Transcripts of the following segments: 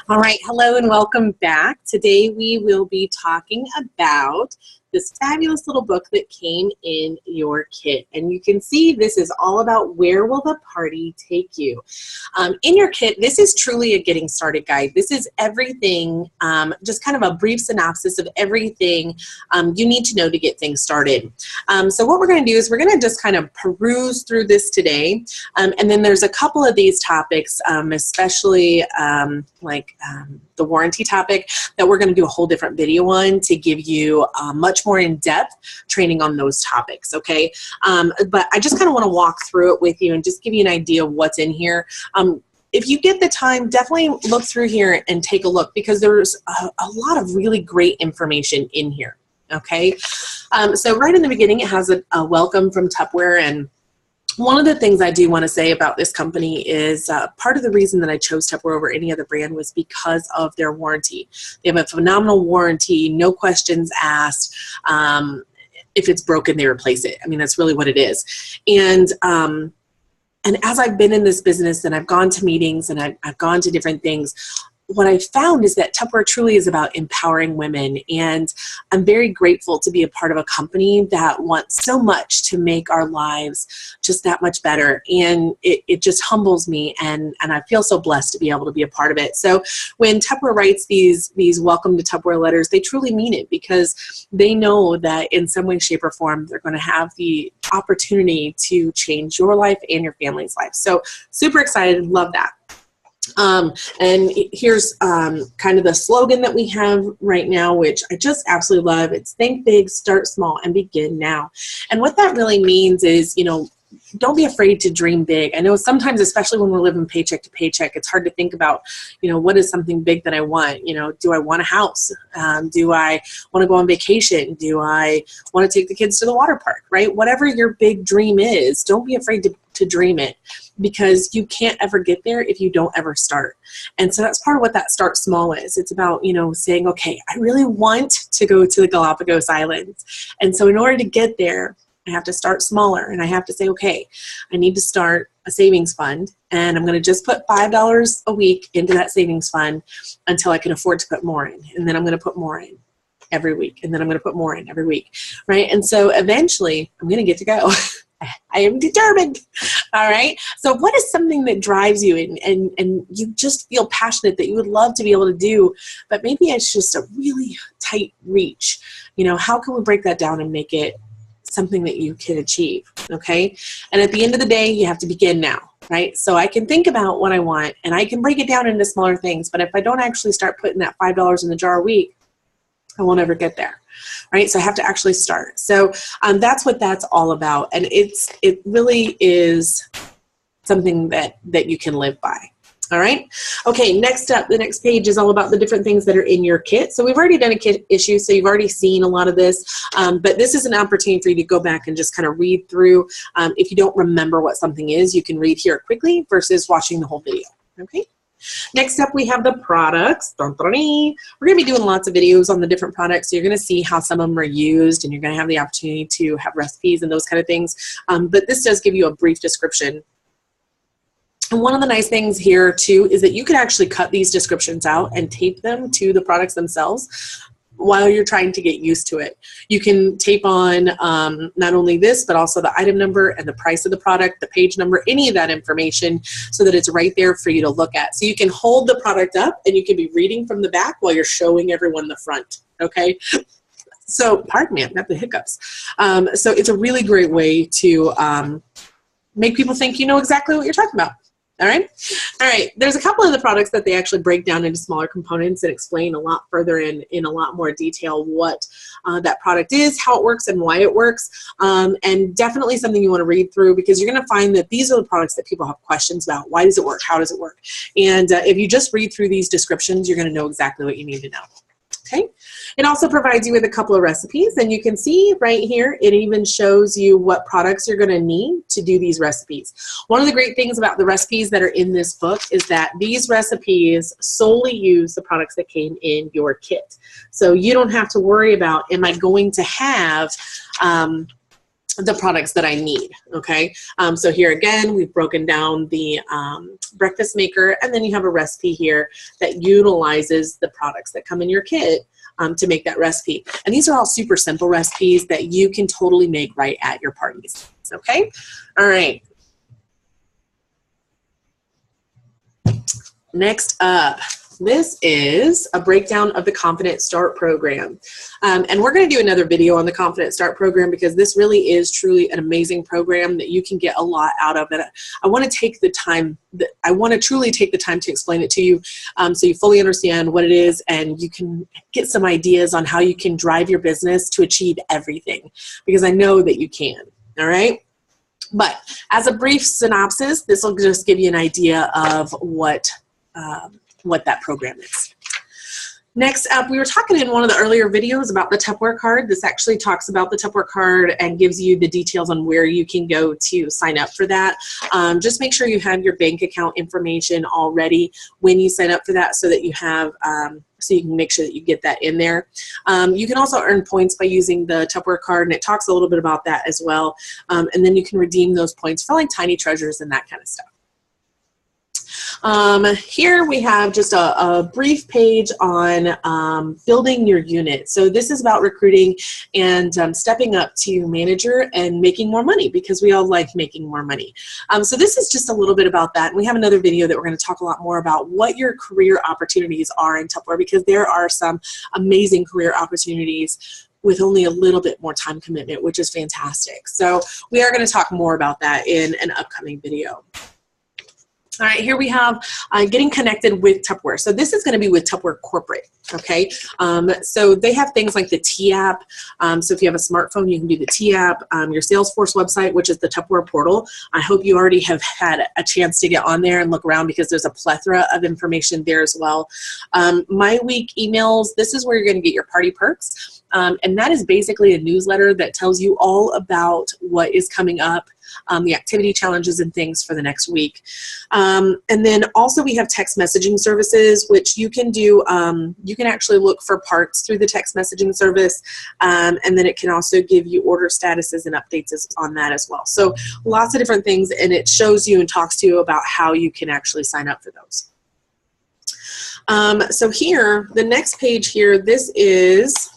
All right, hello and welcome back. Today we will be talking about this fabulous little book that came in your kit. And you can see this is all about where will the party take you. In your kit, this is truly a getting started guide. This is everything, just kind of a brief synopsis of everything you need to know to get things started. So what we're going to do is we're going to just kind of peruse through this today. And then there's a couple of these topics, especially the warranty topic, that we're going to do a whole different video on to give you much more in-depth training on those topics, okay? But I just kind of want to walk through it with you and just give you an idea of what's in here. If you get the time, definitely look through here and take a look, because there's a lot of really great information in here, okay? So right in the beginning, it has a welcome from Tupperware, and one of the things I do want to say about this company is part of the reason that I chose Tupperware over any other brand was because of their warranty. They have a phenomenal warranty, no questions asked. If it's broken, they replace it. I mean, that's really what it is. And as I've been in this business and I've gone to meetings and I've gone to different things, what I found is that Tupperware truly is about empowering women, and I'm very grateful to be a part of a company that wants so much to make our lives just that much better, and it just humbles me, and I feel so blessed to be able to be a part of it. So when Tupperware writes these welcome to Tupperware letters, they truly mean it, because they know that in some way, shape, or form they're going to have the opportunity to change your life and your family's life. So super excited, love that. And here's kind of the slogan that we have right now, which I just absolutely love. It's think big, start small, and begin now. And what that really means is, you know, don't be afraid to dream big. I know sometimes, especially when we're living paycheck to paycheck, it's hard to think about, you know, what is something big that I want? You know, do I want a house? Do I want to go on vacation? Do I want to take the kids to the water park, right? Whatever your big dream is, don't be afraid to dream it, because you can't ever get there if you don't ever start. And so that's part of what that start small is. It's about, you know, saying, okay, I really want to go to the Galapagos Islands. And so in order to get there, I have to start smaller, and I have to say, okay, I need to start a savings fund, and I'm going to just put $5 a week into that savings fund until I can afford to put more in. And then I'm going to put more in every week, and then I'm going to put more in every week, right? And so eventually I'm going to get to go. I am determined. All right. So what is something that drives you and you just feel passionate that you would love to be able to do, but maybe it's just a really tight reach? You know, how can we break that down and make it something that you can achieve? Okay. And at the end of the day, you have to begin now, right? So I can think about what I want and I can break it down into smaller things, but if I don't actually start putting that $5 in the jar a week, I won't ever get there, right? So I have to actually start. So that's what that's all about. And it really is something that you can live by. All right. Okay. Next up, the next page is all about the different things that are in your kit. So we've already done a kit issue, so you've already seen a lot of this, but this is an opportunity for you to go back and just kind of read through. If you don't remember what something is, you can read here quickly versus watching the whole video. Okay. Next up, we have the products. We're going to be doing lots of videos on the different products, so you're going to see how some of them are used, and you're going to have the opportunity to have recipes and those kind of things. But this does give you a brief description. And one of the nice things here, too, is that you can actually cut these descriptions out and tape them to the products themselves while you're trying to get used to it. You can tape on not only this, but also the item number and the price of the product, the page number, any of that information, so that it's right there for you to look at. So you can hold the product up and you can be reading from the back while you're showing everyone the front, okay? So, pardon me, I've got the hiccups. So it's a really great way to make people think you know exactly what you're talking about. All right. All right. There's a couple of the products that they actually break down into smaller components and explain a lot further in a lot more detail what that product is, how it works, and why it works. And definitely something you want to read through, because you're going to find that these are the products that people have questions about. Why does it work? How does it work? And if you just read through these descriptions, you're going to know exactly what you need to know. Okay. It also provides you with a couple of recipes, and you can see right here, it even shows you what products you're going to need to do these recipes. One of the great things about the recipes that are in this book is that these recipes solely use the products that came in your kit. So you don't have to worry about, am I going to have the products that I need, okay? So here again, we've broken down the breakfast maker, and then you have a recipe here that utilizes the products that come in your kit to make that recipe. And these are all super simple recipes that you can totally make right at your parties, okay? All right. Next up, this is a breakdown of the Confident Start program. And we're going to do another video on the Confident Start program because this really is truly an amazing program that you can get a lot out of. And I want to take the time, truly take the time to explain it to you so you fully understand what it is and you can get some ideas on how you can drive your business to achieve everything, because I know that you can, all right? But as a brief synopsis, this will just give you an idea of what that program is. Next up, we were talking in one of the earlier videos about the Tupperware card. This actually talks about the Tupperware card and gives you the details on where you can go to sign up for that. Just make sure you have your bank account information already when you sign up for that so that you have, so you can make sure that you get that in there. You can also earn points by using the Tupperware card, and it talks a little bit about that as well. And then you can redeem those points for like tiny treasures and that kind of stuff. Here we have just a brief page on building your unit. So this is about recruiting and stepping up to manager and making more money, because we all like making more money. So this is just a little bit about that. And we have another video that we're going to talk a lot more about what your career opportunities are in Tupperware, because there are some amazing career opportunities with only a little bit more time commitment, which is fantastic. So we are going to talk more about that in an upcoming video. All right, here we have getting connected with Tupperware. So this is going to be with Tupperware Corporate, okay? So they have things like the T app. So if you have a smartphone, you can do the T app. Your Salesforce website, which is the Tupperware portal. I hope you already have had a chance to get on there and look around, because there's a plethora of information there as well. My Week emails, this is where you're going to get your party perks. And that is basically a newsletter that tells you all about what is coming up, the activity challenges and things for the next week. And then also we have text messaging services, which you can do, you can actually look for parts through the text messaging service, and then it can also give you order statuses and updates on that as well. So lots of different things, and it shows you and talks to you about how you can actually sign up for those. So here, the next page here, this is,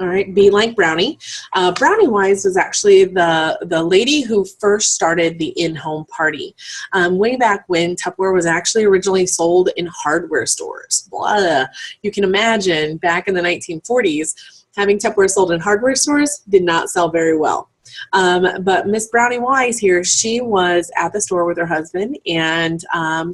all right, Be Like Brownie. Brownie Wise was actually the lady who first started the in-home party. Way back when Tupperware was actually originally sold in hardware stores. Blah. You can imagine back in the 1940s, having Tupperware sold in hardware stores did not sell very well. But Miss Brownie Wise here, she was at the store with her husband and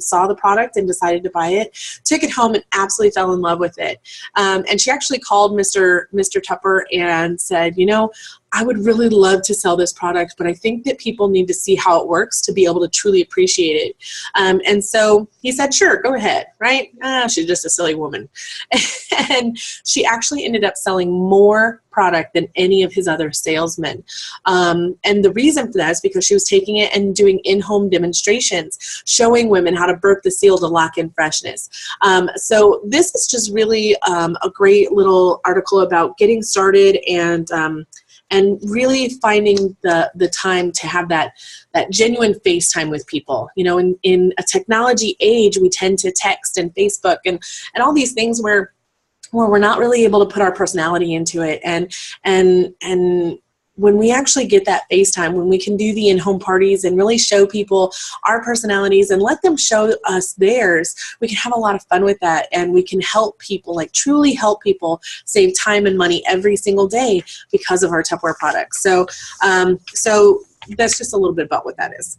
saw the product and decided to buy it, took it home and absolutely fell in love with it. And she actually called Mr. Tupper and said, you know, I would really love to sell this product, but I think that people need to see how it works to be able to truly appreciate it. And so he said, sure, go ahead, right? She's just a silly woman. And she actually ended up selling more product than any of his other salesmen. And the reason for that is because she was taking it and doing in-home demonstrations, showing women how to burp the seal to lock in freshness. So this is just really a great little article about getting started and really finding the time to have that genuine FaceTime with people. You know, in a technology age, we tend to text and Facebook and all these things where we're not really able to put our personality into it. And when we actually get that FaceTime, when we can do the in-home parties and really show people our personalities and let them show us theirs, we can have a lot of fun with that, and we can help people, like truly help people save time and money every single day because of our Tupperware products. So, so that's just a little bit about what that is.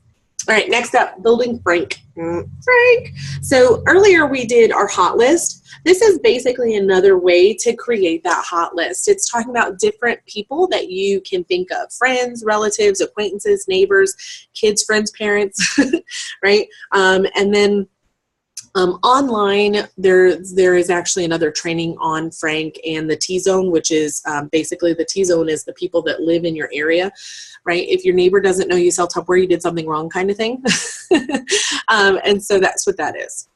All right, next up, building Frank. Frank. So earlier we did our hot list. This is basically another way to create that hot list. It's talking about different people that you can think of: friends, relatives, acquaintances, neighbors, kids, friends, parents, right? And then online, there is actually another training on Frank and the T-zone, which is basically the T-zone is the people that live in your area, right? If your neighbor doesn't know you sell Tupperware, you did something wrong kind of thing. And so that's what that is.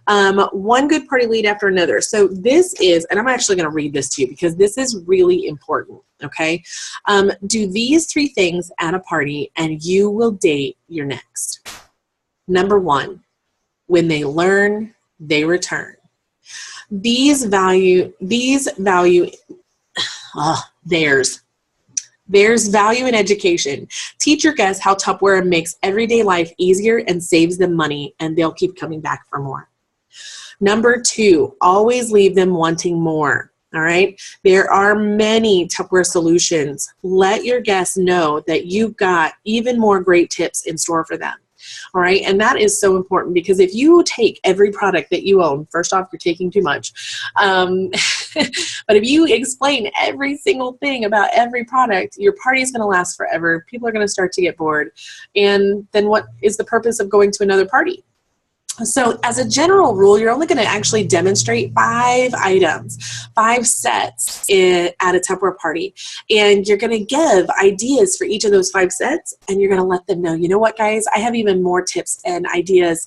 One good party lead after another. So this is, and I'm actually going to read this to you because this is really important, okay? Do these 3 things at a party and you will date your next. Number 1, when they learn, they return. There's value in education. Teach your guests how Tupperware makes everyday life easier and saves them money, and they'll keep coming back for more. Number 2, always leave them wanting more. All right. There are many Tupperware solutions. Let your guests know that you've got even more great tips in store for them. All right. And that is so important because if you take every product that you own, first off, you're taking too much. But if you explain every single thing about every product, your party is going to last forever. People are going to start to get bored. And then what is the purpose of going to another party? So as a general rule, you're only going to actually demonstrate 5 items, 5 sets at a Tupperware party. And you're going to give ideas for each of those 5 sets, and you're going to let them know, you know what, guys, I have even more tips and ideas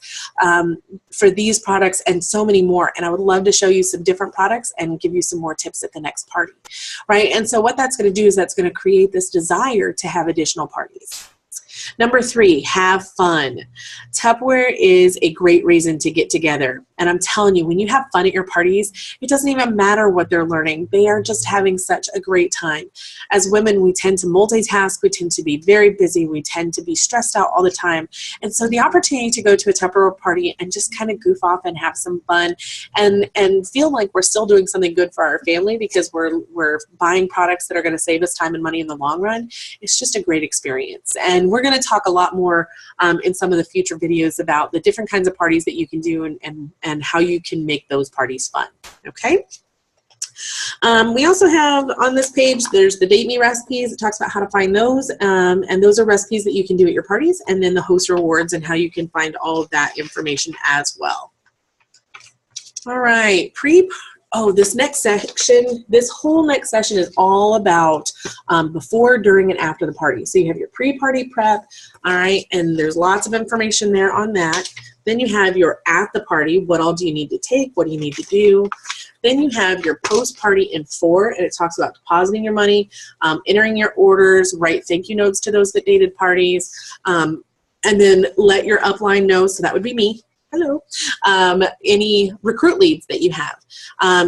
for these products and so many more. And I would love to show you some different products and give you some more tips at the next party, right? And so what that's going to do is that's going to create this desire to have additional parties. Number 3, have fun. Tupperware is a great reason to get together. And I'm telling you, when you have fun at your parties, it doesn't even matter what they're learning. They are just having such a great time. As women, we tend to multitask. We tend to be very busy. We tend to be stressed out all the time. And so the opportunity to go to a Tupperware party and just kind of goof off and have some fun and feel like we're still doing something good for our family because we're buying products that are going to save us time and money in the long run, it's just a great experience. And we're going to talk a lot more in some of the future videos about the different kinds of parties that you can do and how you can make those parties fun, okay? We also have on this page, there's the Date Me recipes. It talks about how to find those, and those are recipes that you can do at your parties, and then the host rewards and how you can find all of that information as well. All right, this next section, this whole next session is all about before, during, and after the party. So you have your pre-party prep, all right, and there's lots of information there on that. Then you have your at the party, what all do you need to take, what do you need to do. Then you have your post-party info, and it talks about depositing your money, entering your orders, write thank you notes to those that dated parties, and then let your upline know, so that would be me. Hello, any recruit leads that you have.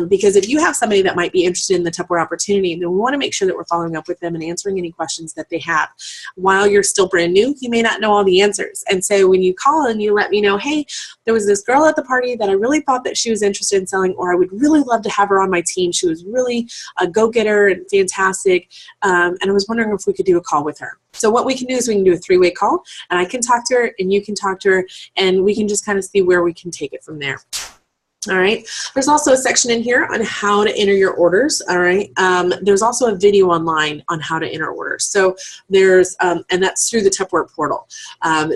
Because if you have somebody that might be interested in the Tupperware opportunity, then we want to make sure that we're following up with them and answering any questions that they have. While you're still brand new, you may not know all the answers. And so when you call and you let me know, hey, there was this girl at the party that I really thought that she was interested in selling, or I would really love to have her on my team. She was really a go-getter and fantastic. And I was wondering if we could do a call with her. So what we can do is we can do a 3-way call, and I can talk to her and you can talk to her, and we can just kind of see where we can take it from there. All right. There's also a section in here on how to enter your orders. All right. There's also a video online on how to enter orders. So there's, and that's through the Tupperware portal.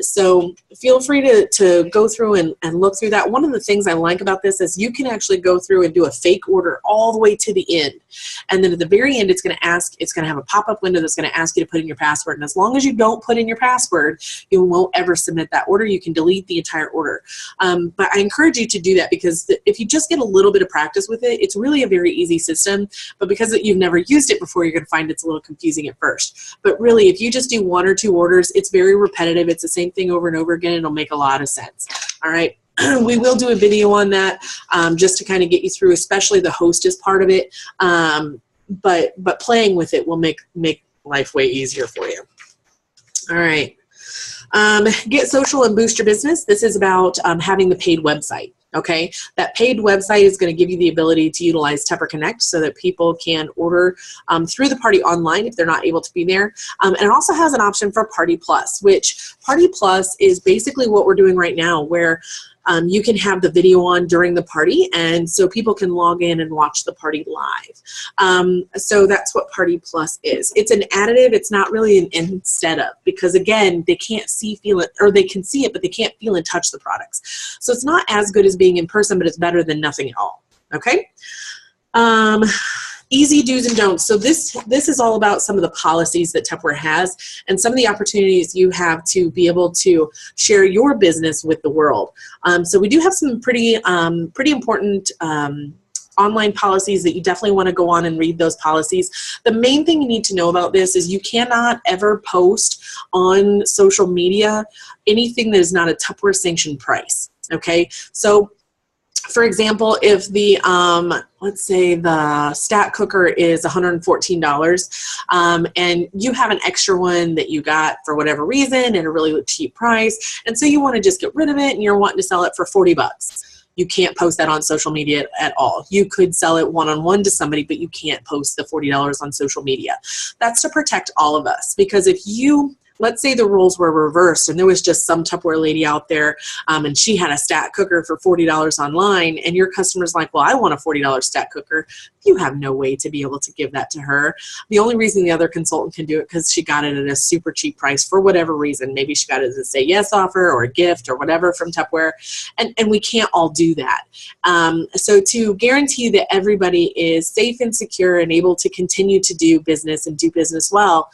So feel free to go through and look through that. One of the things I like about this is you can actually go through and do a fake order all the way to the end. And then at the very end, it's going to have a pop-up window that's going to ask you to put in your password. And as long as you don't put in your password, you won't ever submit that order. You can delete the entire order. But I encourage you to do that because if you just get a little bit of practice with it, it's really a very easy system. But because you've never used it before, you're going to find it's a little confusing at first. But really, if you just do 1 or 2 orders, it's very repetitive. It's the same thing over and over again. It'll make a lot of sense. All right. We will do a video on that just to kind of get you through, especially the hostess part of it. But playing with it will make life way easier for you. All right. Get social and boost your business. This is about having the paid website. Okay, that paid website is going to give you the ability to utilize Tupperware Connect so that people can order through the party online if they're not able to be there. And it also has an option for Party Plus, which Party Plus is basically what we're doing right now, where you can have the video on during the party, and so people can log in and watch the party live. So that's what Party Plus is. It's an additive. It's not really an instead of, because again, they can't see, feel it, or they can see it, but they can't feel and touch the products. So it's not as good as being in person, but it's better than nothing at all. Okay. Easy do's and don'ts. So this is all about some of the policies that Tupperware has and some of the opportunities you have to be able to share your business with the world. So we do have some pretty important online policies that you definitely want to go on and read those policies. The main thing you need to know about this is you cannot ever post on social media anything that is not a Tupperware sanctioned price. Okay, so for example, if the let's say the stat cooker is $114 and you have an extra one that you got for whatever reason at a really cheap price, and so you want to just get rid of it and you're wanting to sell it for 40 bucks. You can't post that on social media at all. You could sell it one-on-one to somebody, but you can't post the $40 on social media. That's to protect all of us, because if you, let's say the roles were reversed and there was just some Tupperware lady out there and she had a stat cooker for $40 online, and your customer's like, well, I want a $40 stat cooker. You have no way to be able to give that to her. The only reason the other consultant can do it because she got it at a super cheap price for whatever reason. Maybe she got it as a say yes offer or a gift or whatever from Tupperware, and we can't all do that. So to guarantee that everybody is safe and secure and able to continue to do business and do business well,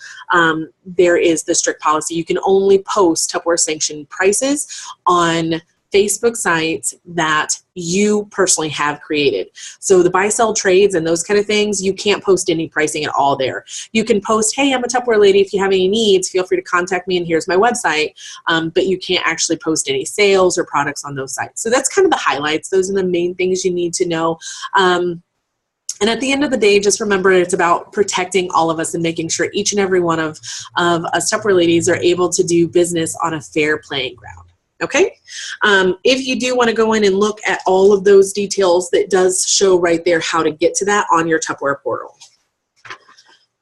there is the strict policy. You can only post Tupperware sanctioned prices on Facebook sites that you personally have created. So the buy, sell trades and those kind of things, you can't post any pricing at all there. You can post, hey, I'm a Tupperware lady. If you have any needs, feel free to contact me and here's my website. But you can't actually post any sales or products on those sites. So that's kind of the highlights. Those are the main things you need to know. And at the end of the day, just remember it's about protecting all of us and making sure each and every one of us Tupperware ladies are able to do business on a fair playing ground. Okay, if you do want to go in and look at all of those details, that does show right there how to get to that on your Tupperware portal.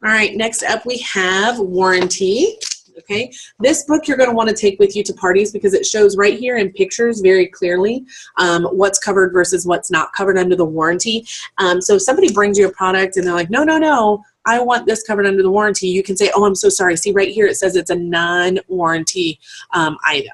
All right, next up we have warranty. Okay, this book you're going to want to take with you to parties because it shows right here in pictures very clearly what's covered versus what's not covered under the warranty. So if somebody brings you a product and they're like, no, no, no, I want this covered under the warranty, you can say, oh, I'm so sorry. See right here, it says it's a non-warranty item.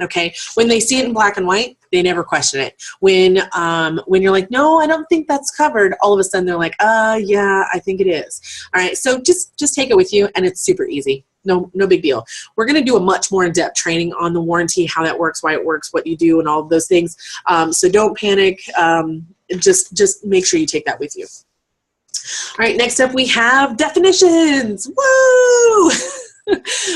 Okay, when they see it in black and white, they never question it. When you're like, no, I don't think that's covered, all of a sudden they're like, yeah, I think it is. All right, so just take it with you, and it's super easy. No big deal. We're going to do a much more in-depth training on the warranty, how that works, why it works, what you do, and all of those things. So don't panic. Just make sure you take that with you. All right, next up we have definitions. Woo!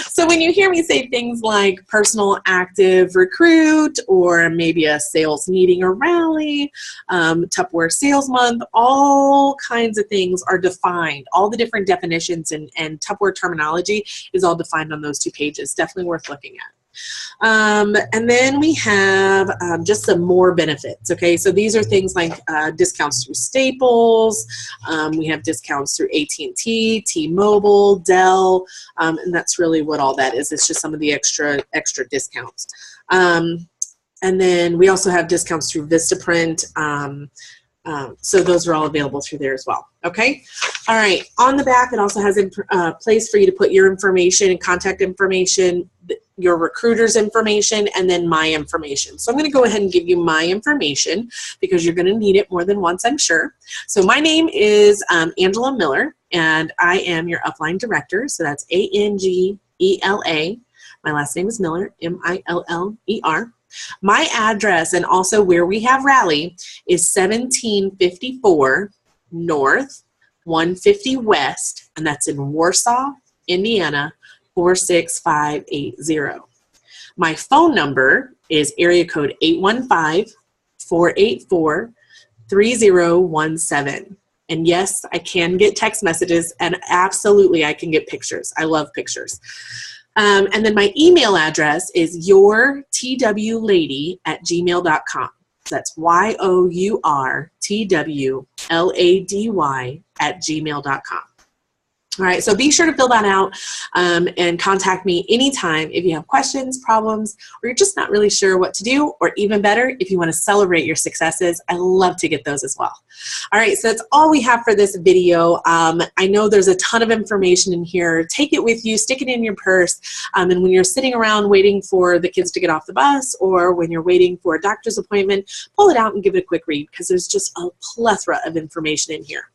So when you hear me say things like personal active recruit, or maybe a sales meeting or rally, Tupperware sales month, all kinds of things are defined. All the different definitions and Tupperware terminology is all defined on those two pages. Definitely worth looking at. And then we have just some more benefits. Okay, so these are things like discounts through Staples. We have discounts through AT&T, T-Mobile, Dell, and that's really what all that is. It's just some of the extra discounts. And then we also have discounts through Vistaprint. So those are all available through there as well. Okay. All right. On the back, it also has a place for you to put your information and contact information, your recruiter's information, and then my information. So I'm going to go ahead and give you my information because you're going to need it more than once, I'm sure. So my name is Angela Miller, and I am your upline director. So that's A-N-G-E-L-A. My last name is Miller, M-I-L-L-E-R. My address and also where we have rally is 1754 North, 150 West, and that's in Warsaw, Indiana, 46580. My phone number is area code 815-484-3017. And yes, I can get text messages, and absolutely I can get pictures. I love pictures. And then my email address is yourtwlady@gmail.com. That's yourtwlady@gmail.com. All right, so be sure to fill that out and contact me anytime if you have questions, problems, or you're just not really sure what to do, or even better, if you want to celebrate your successes. I love to get those as well. All right, so that's all we have for this video. I know there's a ton of information in here. Take it with you, stick it in your purse, and when you're sitting around waiting for the kids to get off the bus, or when you're waiting for a doctor's appointment, pull it out and give it a quick read because there's just a plethora of information in here.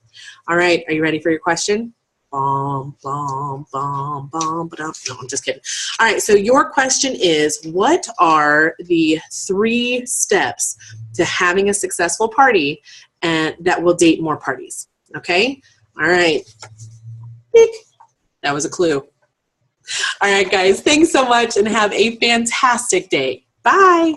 All right, are you ready for your question? Bom, bom, bom, bom, ba-dum. No, I'm just kidding. All right, so your question is, what are the 3 steps to having a successful party and that will date more parties? Okay? All right. Beep. That was a clue. All right, guys, thanks so much and have a fantastic day. Bye.